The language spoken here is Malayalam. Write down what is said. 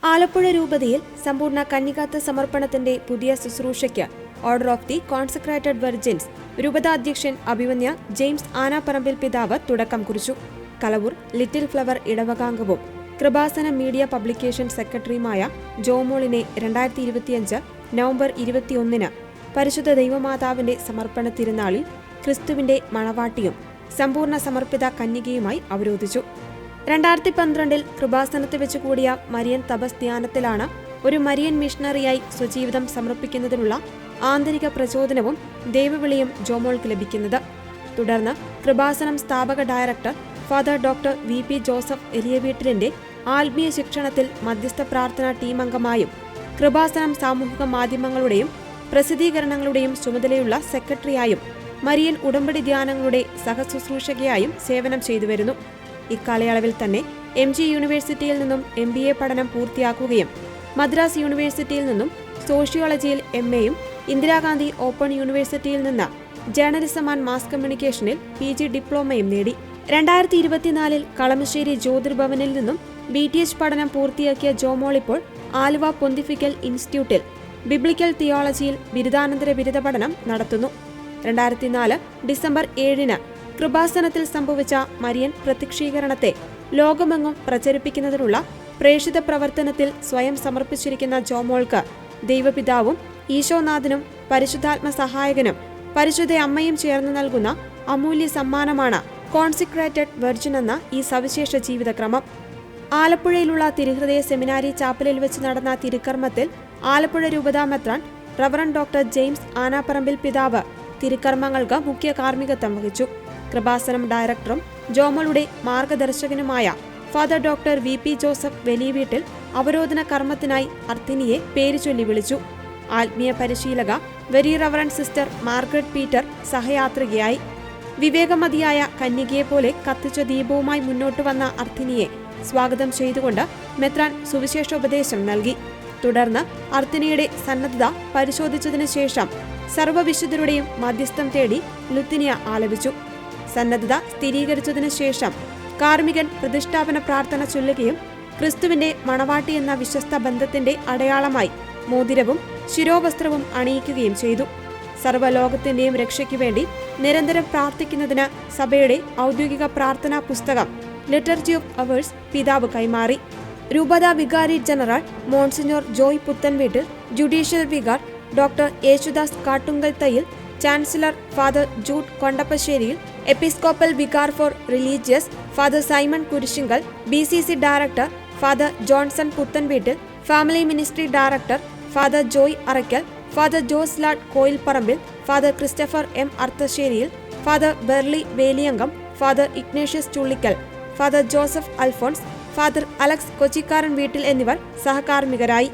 ആലപ്പുഴ രൂപതയിൽ സമ്പൂർണ്ണ കന്യകാത്വ സമർപ്പണത്തിന്റെ പുതിയ ശുശ്രൂഷയ്ക്ക് order of the consecrated virgins രൂപതാധ്യക്ഷൻ അഭിമന്യ ജെയിംസ് ആനാപ്പറമ്പിൽ പിതാവ് തുടക്കം കുറിച്ചു. കലവൂർ ലിറ്റിൽ ഫ്ലവർ ഇടവകാംഗവും കൃപാസന മീഡിയ പബ്ലിക്കേഷൻ സെക്രട്ടറിയുമായ ജോമോളിനെ 2025 നവംബർ 21 പരിശുദ്ധ ദൈവമാതാവിന്റെ സമർപ്പണ തിരുനാളിൽ ക്രിസ്തുവിന്റെ മണവാട്ടിയും സമ്പൂർണ്ണ സമർപ്പിത കന്യകയുമായി അവരോധിച്ചു. 2012 കൃപാസനത്തിൽ വെച്ച് കൂടിയ മരിയൻ തപസ് ധ്യാനത്തിലാണ് ഒരു മരിയൻ മിഷണറിയായി സ്വജീവിതം സമർപ്പിക്കുന്നതിനുള്ള ആന്തരിക പ്രചോദനവും ദൈവവിളിയും ജോമോൾക്ക് ലഭിക്കുന്നത്. തുടർന്ന് കൃപാസനം സ്ഥാപക director father doctor VP Joseph എലിയവീട്ടിലിന്റെ ആത്മീയ ശിക്ഷണത്തിൽ മധ്യസ്ഥ പ്രാർത്ഥനാ ടീമംഗമായും കൃപാസനം സാമൂഹിക മാധ്യമങ്ങളുടെയും പ്രസിദ്ധീകരണങ്ങളുടെയും ചുമതലയുള്ള സെക്രട്ടറിയായും മരിയൻ ഉടമ്പടി ധ്യാനങ്ങളുടെ സഹശുശ്രൂഷകയായും സേവനം ചെയ്തുവരുന്നു. ഇക്കാലയളവിൽ തന്നെ MG യൂണിവേഴ്സിറ്റിയിൽ നിന്നും MBA പഠനം പൂർത്തിയാക്കുകയും മദ്രാസ് യൂണിവേഴ്സിറ്റിയിൽ നിന്നും സോഷ്യോളജിയിൽ MAയും ഇന്ദിരാഗാന്ധി ഓപ്പൺ യൂണിവേഴ്സിറ്റിയിൽ നിന്ന് ജേർണലിസം ആൻഡ് മാസ് കമ്മ്യൂണിക്കേഷനിൽ PG ഡിപ്ലോമയും നേടി. 2024 കളമശ്ശേരി ജ്യോതിർഭവനിൽ നിന്നും BTH പഠനം പൂർത്തിയാക്കിയ ജോമോൾ ഇപ്പോൾ ആലുവ പൊന്തിഫിക്കൽ ഇൻസ്റ്റിറ്റ്യൂട്ടിൽ ബിബ്ലിക്കൽ തിയോളജിയിൽ ബിരുദാനന്തര ബിരുദ പഠനം നടത്തുന്നു. 2004 ഡിസംബർ 7 കൃപാസനത്തിൽ സംഭവിച്ച മരിയൻ പ്രത്യക്ഷീകരണത്തെ ലോകമെങ്ങും പ്രചരിപ്പിക്കുന്നതിനുള്ള പ്രേഷിത പ്രവർത്തനത്തിൽ സ്വയം സമർപ്പിച്ചിരിക്കുന്ന ജോമോൾക്ക് ദൈവപിതാവും ഈശോനാഥനും പരിശുദ്ധാത്മ സഹായകനും പരിശുദ്ധ അമ്മയും ചേർന്ന് നൽകുന്ന അമൂല്യ സമ്മാനമാണ് കോൺസിക്രേറ്റഡ് വെർജിൻ എന്ന ഈ സവിശേഷ ജീവിതക്രമം. ആലപ്പുഴയിലുള്ള തിരുഹൃദയ സെമിനാരി ചാപ്പലിൽ വെച്ച് നടന്ന തിരുക്കർമ്മത്തിൽ ആലപ്പുഴ രൂപതാ മെത്രാൻ റവറന്റ് ഡോക്ടർ ജെയിംസ് ആനാപ്പറമ്പിൽ പിതാവ് തിരുക്കർമ്മങ്ങൾക്ക് മുഖ്യ കാർമ്മികത്വം വഹിച്ചു. കൃപാസനം ഡയറക്ടറും ജോമോളുടെ മാർഗദർശകനുമായ father doctor VP Joseph Valiyaveettil അവരോധന കർമ്മത്തിനായി അർത്തിനിയെ പേരുചൊല്ലി വിളിച്ചു. ആത്മീയ പരിശീലക very reverend sister Margaret Peter സഹയാത്രികയായി. വിവേകമതിയായ കന്യകയെപ്പോലെ കത്തിച്ച ദീപവുമായി മുന്നോട്ട് വന്ന അർത്തിനിയെ സ്വാഗതം ചെയ്തുകൊണ്ട് മെത്രാൻ സുവിശേഷോപദേശം നൽകി. തുടർന്ന് അർത്തിനിയുടെ സന്നദ്ധത പരിശോധിച്ചതിനു ശേഷം സർവ്വവിശുദ്ധരുടെയും മധ്യസ്ഥം തേടി ലുത്തിനിയ ആലപിച്ചു. സന്നദ്ധത സ്ഥിരീകരിച്ചതിനു ശേഷം കാർമികൻ പ്രതിഷ്ഠാപന പ്രാർത്ഥന ചൊല്ലുകയും ക്രിസ്തുവിന്റെ മണവാട്ടി എന്ന വിശ്വസ്ത ബന്ധത്തിന്റെ അടയാളമായി മോതിരവും ശിരോവസ്ത്രവും അണിയിക്കുകയും ചെയ്തു. സർവ്വലോകത്തിന്റെയും രക്ഷയ്ക്കു വേണ്ടി നിരന്തരം പ്രാർത്ഥിക്കുന്നതിന് സഭയുടെ ഔദ്യോഗിക പ്രാർത്ഥനാ പുസ്തകം ലിറ്റർജി ഓഫ് അവേഴ്സ് പിതാവ് കൈമാറി. രൂപത വികാരി general monsignor Joy Puthenveettil, judicial vicar doctor Yesudas Kattungal Thayyil, chancellor father Jude കൊണ്ടപ്പശ്ശേരിയിൽ, episcopal vicar for religious father Simon Kurisingal, BCC director father Johnson Puthenveettil, family ministry director father Joy Arackal, father Jose ലാഡ് Koilparambil, father Christopher M Arthasseril, father Berly Veliyangam, father Ignatius Chullickal, father Joseph Alphonse, father Alex Kochikkaran Veettil എന്നിവർ സഹകാർമ്മികരായി.